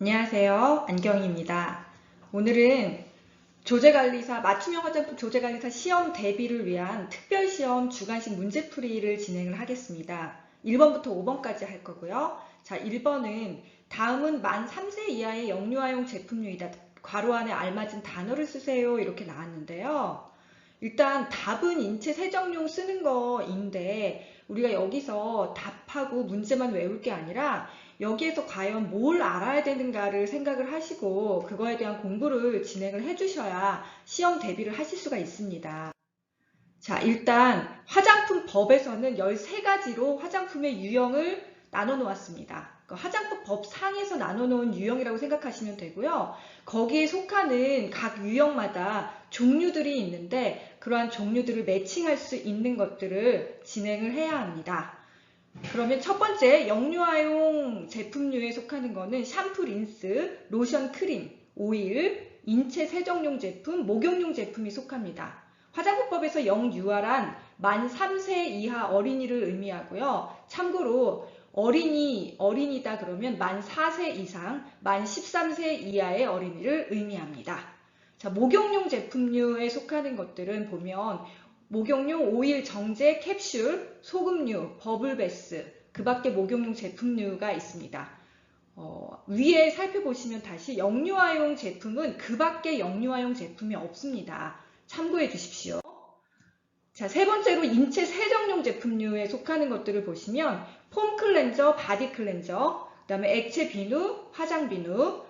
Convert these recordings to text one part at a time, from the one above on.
안녕하세요. 안경입니다. 오늘은 조제관리사, 맞춤형 화장품 조제관리사 시험 대비를 위한 특별시험 주관식 문제풀이를 진행을 하겠습니다. 1번부터 5번까지 할 거고요. 자, 1번은 다음은 만 3세 이하의 영유아용 제품류이다. 괄호 안에 알맞은 단어를 쓰세요. 이렇게 나왔는데요. 일단 답은 인체 세정용 쓰는 거인데 우리가 여기서 답하고 문제만 외울 게 아니라 여기에서 과연 뭘 알아야 되는가를 생각을 하시고 그거에 대한 공부를 진행을 해주셔야 시험 대비를 하실 수가 있습니다. 자, 일단 화장품 법에서는 13가지로 화장품의 유형을 나눠 놓았습니다. 화장품 법상에서 나눠 놓은 유형이라고 생각하시면 되고요. 거기에 속하는 각 유형마다 종류들이 있는데 그러한 종류들을 매칭할 수 있는 것들을 진행을 해야 합니다. 그러면 첫 번째 영유아용 제품류에 속하는 거는 샴푸, 린스, 로션, 크림, 오일, 인체 세정용 제품, 목욕용 제품이 속합니다. 화장품법에서 영유아란 만 3세 이하 어린이를 의미하고요. 참고로 어린이다 그러면 만 4세 이상, 만 13세 이하의 어린이를 의미합니다. 자, 목욕용 제품류에 속하는 것들은 보면 목욕용 오일, 정제, 캡슐, 소금류, 버블베스, 그 밖에 목욕용 제품류가 있습니다. 위에 살펴보시면 다시 영유아용 제품은 그 밖에 영유아용 제품이 없습니다. 참고해 주십시오. 자, 세 번째로 인체 세정용 제품류에 속하는 것들을 보시면 폼 클렌저, 바디 클렌저, 그 다음에 액체 비누, 화장 비누.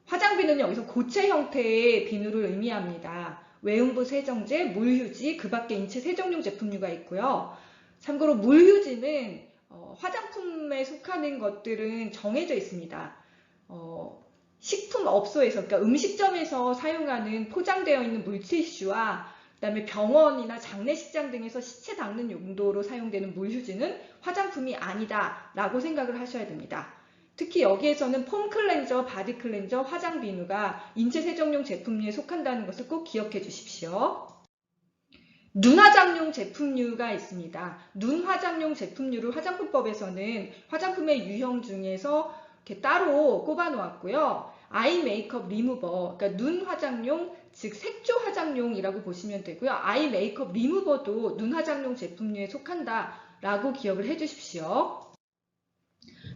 화장 비누는 여기서 고체 형태의 비누를 의미합니다. 외음부 세정제, 물휴지, 그 밖에 인체 세정용 제품류가 있고요. 참고로 물휴지는 화장품에 속하는 것들은 정해져 있습니다. 식품업소에서, 그러니까 음식점에서 사용하는 포장되어 있는 물티슈와 그다음에 병원이나 장례식장 등에서 시체 닦는 용도로 사용되는 물휴지는 화장품이 아니다 라고 생각을 하셔야 됩니다. 특히 여기에서는 폼 클렌저, 바디 클렌저, 화장 비누가 인체 세정용 제품류에 속한다는 것을 꼭 기억해 주십시오. 눈 화장용 제품류가 있습니다. 눈 화장용 제품류를 화장품법에서는 화장품의 유형 중에서 이렇게 따로 꼽아 놓았고요. 아이 메이크업 리무버, 그러니까 눈 화장용, 즉 색조 화장용이라고 보시면 되고요. 아이 메이크업 리무버도 눈 화장용 제품류에 속한다라고 기억을 해 주십시오.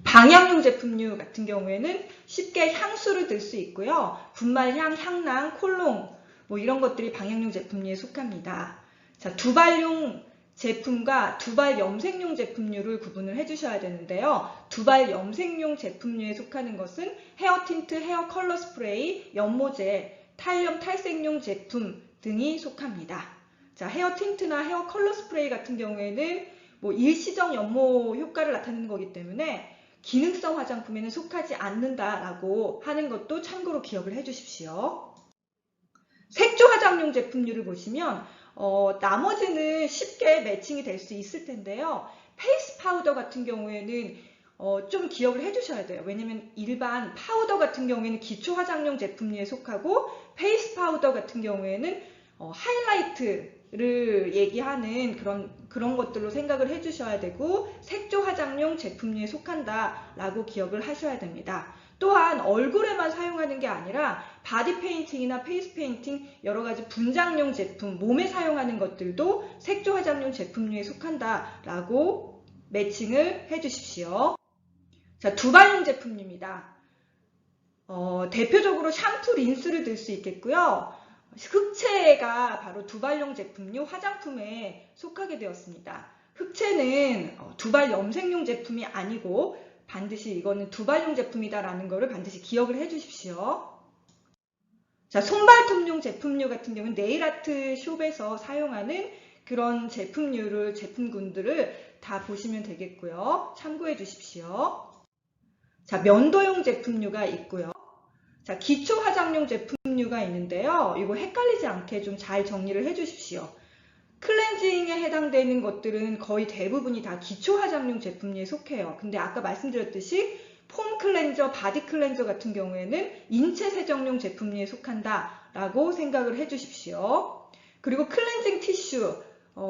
방향용 제품류 같은 경우에는 쉽게 향수를 들 수 있고요. 분말향, 향랑, 콜롱 뭐 이런 것들이 방향용 제품류에 속합니다. 자, 두발용 제품과 두발 염색용 제품류를 구분을 해주셔야 되는데요. 두발 염색용 제품류에 속하는 것은 헤어 틴트, 헤어 컬러 스프레이, 연모제, 탈염 탈색용 제품 등이 속합니다. 자, 헤어 틴트나 헤어 컬러 스프레이 같은 경우에는 뭐 일시적 연모 효과를 나타내는 거기 때문에 기능성 화장품에는 속하지 않는다라고 하는 것도 참고로 기억을 해주십시오. 색조 화장용 제품류를 보시면 나머지는 쉽게 매칭이 될 수 있을 텐데요. 페이스 파우더 같은 경우에는 좀 기억을 해주셔야 돼요. 왜냐면 일반 파우더 같은 경우에는 기초 화장용 제품류에 속하고 페이스 파우더 같은 경우에는 하이라이트를 얘기하는 그런 것들로 생각을 해주셔야 되고 색조 화장용 제품류에 속한다라고 기억을 하셔야 됩니다. 또한 얼굴에만 사용하는 게 아니라 바디 페인팅이나 페이스 페인팅 여러 가지 분장용 제품, 몸에 사용하는 것들도 색조 화장용 제품류에 속한다라고 매칭을 해주십시오. 자, 두발용 제품입니다. 대표적으로 샴푸, 린스를 들 수 있겠고요. 흑채가 바로 두발용 제품류 화장품에 속하게 되었습니다. 흑채는 두발 염색용 제품이 아니고 반드시 이거는 두발용 제품이다라는 것을 반드시 기억을 해주십시오. 자, 손발톱용 제품류 같은 경우는 네일아트 숍에서 사용하는 그런 제품군들을 다 보시면 되겠고요. 참고해 주십시오. 자, 면도용 제품류가 있고요. 자, 기초 화장용 제품류가 있는데요. 이거 헷갈리지 않게 좀 잘 정리를 해 주십시오. 클렌징에 해당되는 것들은 거의 대부분이 다 기초 화장용 제품류에 속해요. 근데 아까 말씀드렸듯이 폼 클렌저, 바디 클렌저 같은 경우에는 인체 세정용 제품류에 속한다라고 생각을 해 주십시오. 그리고 클렌징 티슈,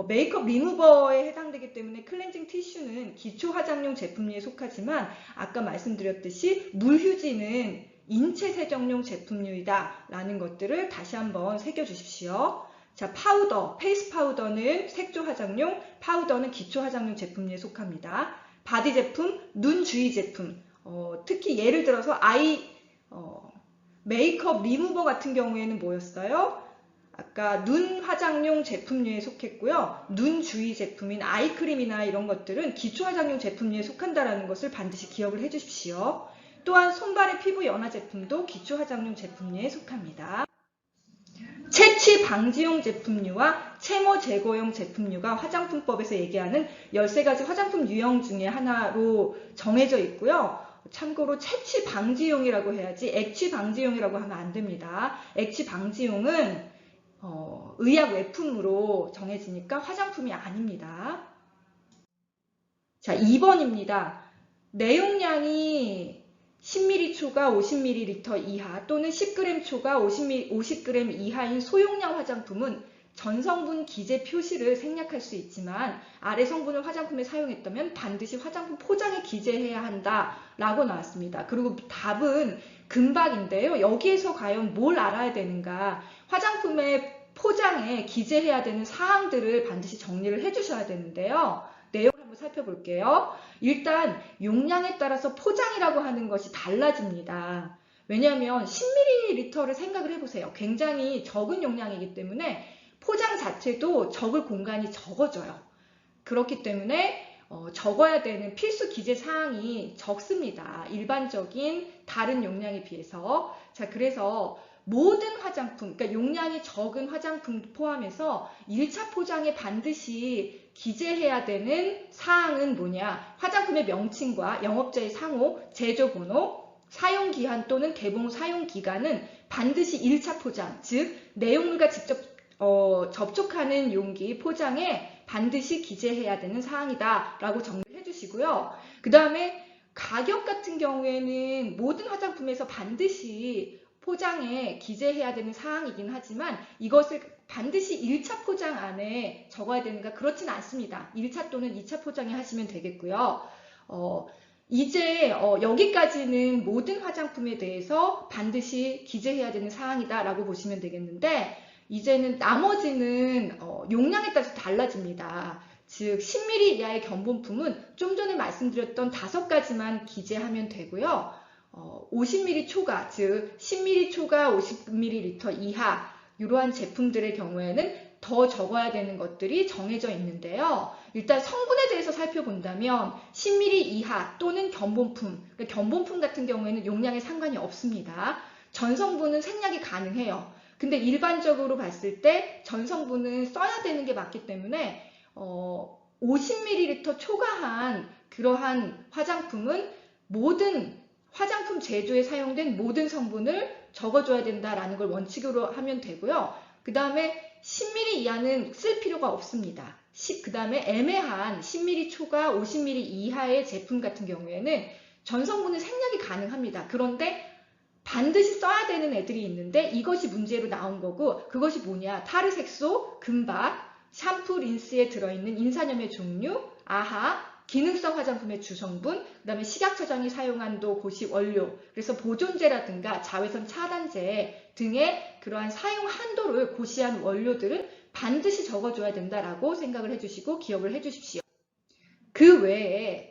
메이크업 리무버에 해당되기 때문에 클렌징 티슈는 기초 화장용 제품류에 속하지만 아까 말씀드렸듯이 물휴지는 인체 세정용 제품류이다 라는 것들을 다시 한번 새겨주십시오. 자, 파우더, 페이스 파우더는 색조 화장용, 파우더는 기초 화장용 제품류에 속합니다. 바디 제품, 눈 주위 제품, 특히 예를 들어서 메이크업 리무버 같은 경우에는 뭐였어요? 아까 눈 화장용 제품류에 속했고요. 눈 주위 제품인 아이크림이나 이런 것들은 기초 화장용 제품류에 속한다는 것을 반드시 기억을 해주십시오. 또한 손발의 피부 연화 제품도 기초 화장용 제품류에 속합니다. 채취 방지용 제품류와 채모 제거용 제품류가 화장품법에서 얘기하는 13가지 화장품 유형 중에 하나로 정해져 있고요. 참고로 채취 방지용이라고 해야지 액취 방지용이라고 하면 안 됩니다. 액취 방지용은 의약 외품으로 정해지니까 화장품이 아닙니다. 자, 2번입니다. 내용량이 10ml 초가 50ml 이하 또는 10g 초가 50g 이하인 소용량 화장품은 전성분 기재 표시를 생략할 수 있지만 아래 성분을 화장품에 사용했다면 반드시 화장품 포장에 기재해야 한다라고 나왔습니다. 그리고 답은 금박인데요. 여기에서 과연 뭘 알아야 되는가? 화장품의 포장에 기재해야 되는 사항들을 반드시 정리를 해주셔야 되는데요. 내용을 한번 살펴볼게요. 일단 용량에 따라서 포장이라고 하는 것이 달라집니다. 왜냐하면 10ml를 생각을 해보세요. 굉장히 적은 용량이기 때문에 포장 자체도 적을 공간이 적어져요. 그렇기 때문에 적어야 되는 필수 기재 사항이 적습니다. 일반적인 다른 용량에 비해서. 자, 그래서 모든 화장품, 그러니까 용량이 적은 화장품 포함해서 1차 포장에 반드시 기재해야 되는 사항은 뭐냐? 화장품의 명칭과 영업자의 상호, 제조번호, 사용기한 또는 개봉 사용기간은 반드시 1차 포장, 즉 내용물과 직접 접촉하는 용기, 포장에 반드시 기재해야 되는 사항이다 라고 정리를 해주시고요. 그 다음에 가격 같은 경우에는 모든 화장품에서 반드시 포장에 기재해야 되는 사항이긴 하지만 이것을 반드시 1차 포장 안에 적어야 되는가? 그렇진 않습니다. 1차 또는 2차 포장에 하시면 되겠고요. 이제 여기까지는 모든 화장품에 대해서 반드시 기재해야 되는 사항이다 라고 보시면 되겠는데 이제는 나머지는 용량에 따라서 달라집니다. 즉 10ml 이하의 견본품은 좀 전에 말씀드렸던 5가지만 기재하면 되고요. 50ml 초과, 즉 10ml 초과 50ml 이하 이러한 제품들의 경우에는 더 적어야 되는 것들이 정해져 있는데요. 일단 성분에 대해서 살펴본다면 10ml 이하 또는 견본품, 그러니까 견본품 같은 경우에는 용량에 상관이 없습니다. 전성분은 생략이 가능해요. 근데 일반적으로 봤을 때 전성분은 써야 되는 게 맞기 때문에 50ml 초과한 그러한 화장품은 모든 화장품 제조에 사용된 모든 성분을 적어줘야 된다라는 걸 원칙으로 하면 되고요. 그 다음에 10ml 이하는 쓸 필요가 없습니다. 그 다음에 애매한 10ml 초과 50ml 이하의 제품 같은 경우에는 전성분은 생략이 가능합니다. 그런데 반드시 써야 되는 애들이 있는데 이것이 문제로 나온 거고 그것이 뭐냐? 타르색소, 금박, 샴푸, 린스에 들어있는 인산염의 종류, 아하, 기능성 화장품의 주성분, 그 다음에 식약처장이 사용한도 고시 원료, 그래서 보존제라든가 자외선 차단제 등의 그러한 사용 한도를 고시한 원료들은 반드시 적어줘야 된다라고 생각을 해주시고 기억을 해주십시오. 그 외에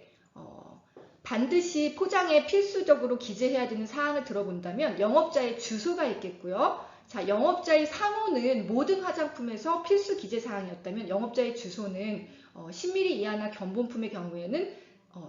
반드시 포장에 필수적으로 기재해야 되는 사항을 들어본다면 영업자의 주소가 있겠고요. 자, 영업자의 상호는 모든 화장품에서 필수 기재 사항이었다면 영업자의 주소는 10ml 이하나 견본품의 경우에는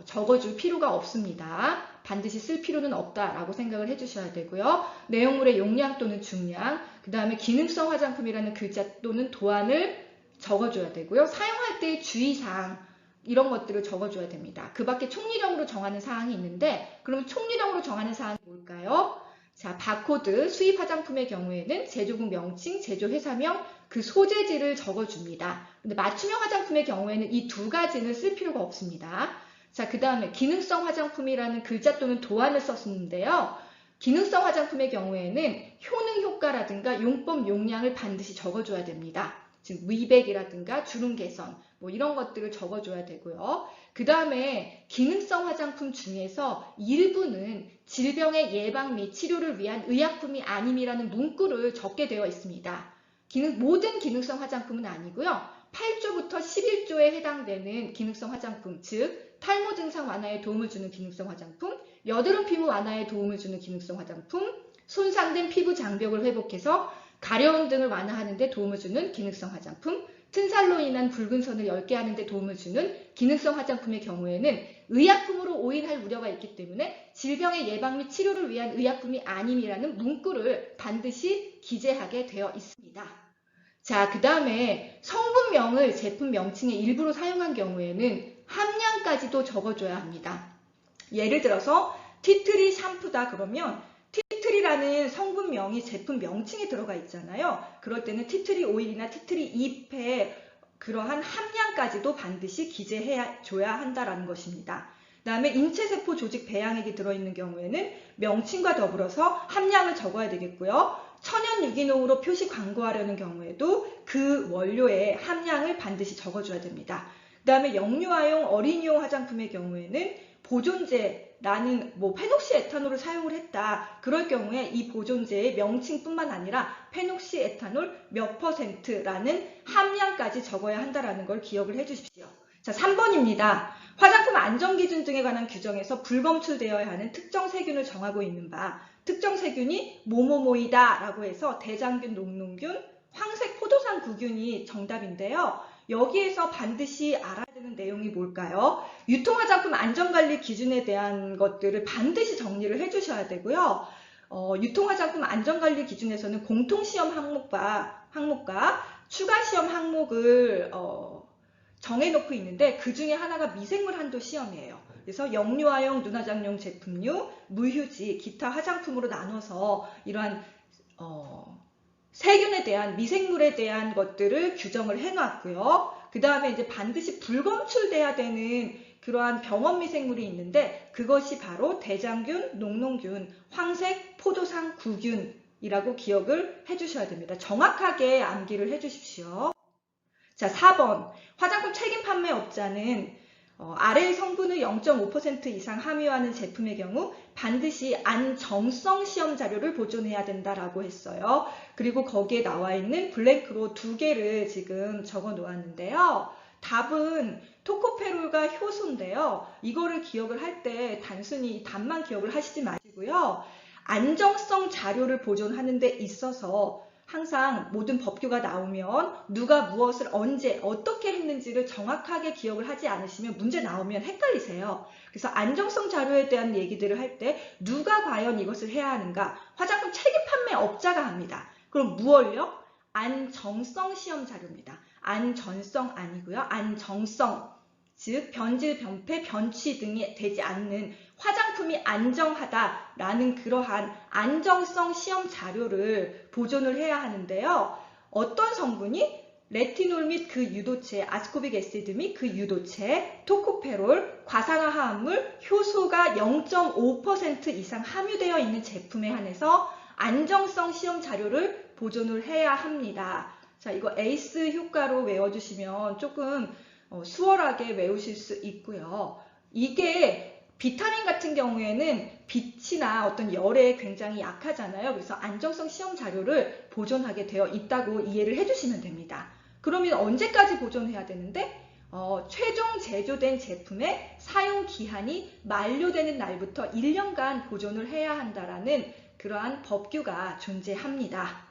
적어줄 필요가 없습니다. 반드시 쓸 필요는 없다라고 생각을 해주셔야 되고요. 내용물의 용량 또는 중량, 그 다음에 기능성 화장품이라는 글자 또는 도안을 적어줘야 되고요. 사용할 때의 주의사항, 이런 것들을 적어줘야 됩니다. 그 밖에 총리령으로 정하는 사항이 있는데 그러면 총리령으로 정하는 사항이 뭘까요? 자, 바코드, 수입 화장품의 경우에는 제조국 명칭, 제조회사명, 그 소재지를 적어줍니다. 근데 맞춤형 화장품의 경우에는 이 2가지는 쓸 필요가 없습니다. 자, 그 다음에 기능성 화장품이라는 글자 또는 도안을 썼는데요. 기능성 화장품의 경우에는 효능 효과라든가 용법 용량을 반드시 적어줘야 됩니다. 즉 미백이라든가 주름 개선 뭐 이런 것들을 적어줘야 되고요. 그 다음에 기능성 화장품 중에서 일부는 질병의 예방 및 치료를 위한 의약품이 아님이라는 문구를 적게 되어 있습니다. 모든 기능성 화장품은 아니고요. 8조부터 11조에 해당되는 기능성 화장품, 즉 탈모 증상 완화에 도움을 주는 기능성 화장품, 여드름 피부 완화에 도움을 주는 기능성 화장품, 손상된 피부 장벽을 회복해서 가려움 등을 완화하는 데 도움을 주는 기능성 화장품, 튼살로 인한 붉은 선을 엷게 하는 데 도움을 주는 기능성 화장품의 경우에는 의약품으로 오인할 우려가 있기 때문에 질병의 예방 및 치료를 위한 의약품이 아님이라는 문구를 반드시 기재하게 되어 있습니다. 자, 그 다음에 성분명을 제품 명칭의 일부로 사용한 경우에는 함량까지도 적어줘야 합니다. 예를 들어서 티트리 샴푸다 그러면 티트리라는 성분명이 제품 명칭에 들어가 있잖아요. 그럴 때는 티트리 오일이나 티트리 잎의 그러한 함량까지도 반드시 기재해 줘야 한다는 것입니다. 그 다음에 인체세포 조직 배양액이 들어있는 경우에는 명칭과 더불어서 함량을 적어야 되겠고요. 천연 유기농으로 표시 광고하려는 경우에도 그 원료의 함량을 반드시 적어줘야 됩니다. 그 다음에 영유아용, 어린이용 화장품의 경우에는 보존제라는 페녹시에탄올을 사용을 했다. 그럴 경우에 이 보존제의 명칭뿐만 아니라 페녹시에탄올 몇 %라는 함량까지 적어야 한다는 걸 기억을 해주십시오. 자, 3번입니다. 화장품 안전기준 등에 관한 규정에서 불검출되어야 하는 특정 세균을 정하고 있는 바 특정 세균이 뭐뭐뭐이다 라고 해서 대장균, 녹농균, 황색 포도상 구균이 정답인데요. 여기에서 반드시 알아야 되는 내용이 뭘까요? 유통화장품 안전관리 기준에 대한 것들을 반드시 정리를 해주셔야 되고요. 유통화장품 안전관리 기준에서는 공통시험 항목과 추가시험 항목을 정해놓고 있는데 그 중에 하나가 미생물 한도 시험이에요. 그래서 영유아용, 눈화장용 제품류, 무휴지, 기타 화장품으로 나눠서 이러한 세균에 대한 미생물에 대한 것들을 규정을 해놨고요. 그 다음에 이제 반드시 불검출돼야 되는 그러한 병원 미생물이 있는데 그것이 바로 대장균, 녹농균, 황색 포도상 구균이라고 기억을 해주셔야 됩니다. 정확하게 암기를 해주십시오. 자, 4번. 화장품 책임 판매업자는 아래의 성분을 0.5% 이상 함유하는 제품의 경우 반드시 안정성 시험 자료를 보존해야 된다라고 했어요. 그리고 거기에 나와 있는 블랭크로 2개를 지금 적어 놓았는데요. 답은 토코페롤과 효소인데요. 이거를 기억을 할 때 단순히 답만 기억을 하시지 마시고요. 안정성 자료를 보존하는 데 있어서 항상 모든 법규가 나오면 누가 무엇을 언제 어떻게 했는지를 정확하게 기억을 하지 않으시면 문제 나오면 헷갈리세요. 그래서 안정성 자료에 대한 얘기들을 할 때 누가 과연 이것을 해야 하는가? 화장품 책임 판매업자가 합니다. 그럼 무엇요? 안정성 시험 자료입니다. 안전성 아니고요. 안정성, 즉 변질, 변폐, 변취 등이 되지 않는 화장품이 안정하다라는 그러한 안정성 시험 자료를 보존을 해야 하는데요. 어떤 성분이 레티놀 및 그 유도체, 아스코빅 애시드 및 그 유도체, 토코페롤, 과산화합물, 효소가 0.5% 이상 함유되어 있는 제품에 한해서 안정성 시험 자료를 보존을 해야 합니다. 자, 이거 에이스 효과로 외워주시면 조금 수월하게 외우실 수 있고요. 이게 비타민 같은 경우에는 빛이나 어떤 열에 굉장히 약하잖아요. 그래서 안정성 시험 자료를 보존하게 되어 있다고 이해를 해주시면 됩니다. 그러면 언제까지 보존해야 되는데? 최종 제조된 제품의 사용 기한이 만료되는 날부터 1년간 보존을 해야 한다라는 그러한 법규가 존재합니다.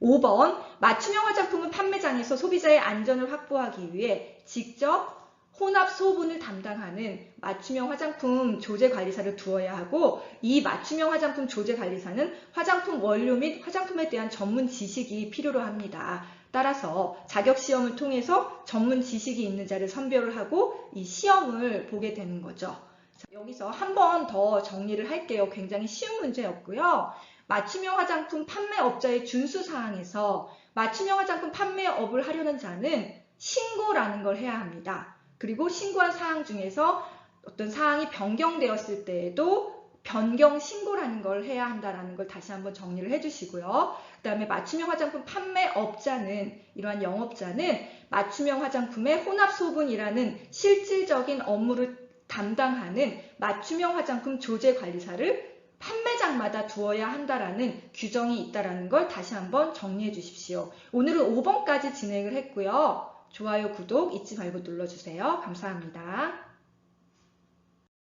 5번, 맞춤형 화장품은 판매장에서 소비자의 안전을 확보하기 위해 직접 혼합 소분을 담당하는 맞춤형 화장품 조제관리사를 두어야 하고 이 맞춤형 화장품 조제관리사는 화장품 원료 및 화장품에 대한 전문 지식이 필요로 합니다. 따라서 자격시험을 통해서 전문 지식이 있는 자를 선별을 하고 이 시험을 보게 되는 거죠. 자, 여기서 한 번 더 정리를 할게요. 굉장히 쉬운 문제였고요. 맞춤형 화장품 판매업자의 준수사항에서 맞춤형 화장품 판매업을 하려는 자는 신고라는 걸 해야 합니다. 그리고 신고한 사항 중에서 어떤 사항이 변경되었을 때에도 변경 신고라는 걸 해야 한다는 걸 다시 한번 정리를 해주시고요. 그 다음에 맞춤형 화장품 판매업자는, 이러한 영업자는 맞춤형 화장품의 혼합소분이라는 실질적인 업무를 담당하는 맞춤형 화장품 조제관리사를 판매장마다 두어야 한다라는 규정이 있다는 걸 다시 한번 정리해 주십시오. 오늘은 5번까지 진행을 했고요. 좋아요, 구독 잊지 말고 눌러주세요. 감사합니다.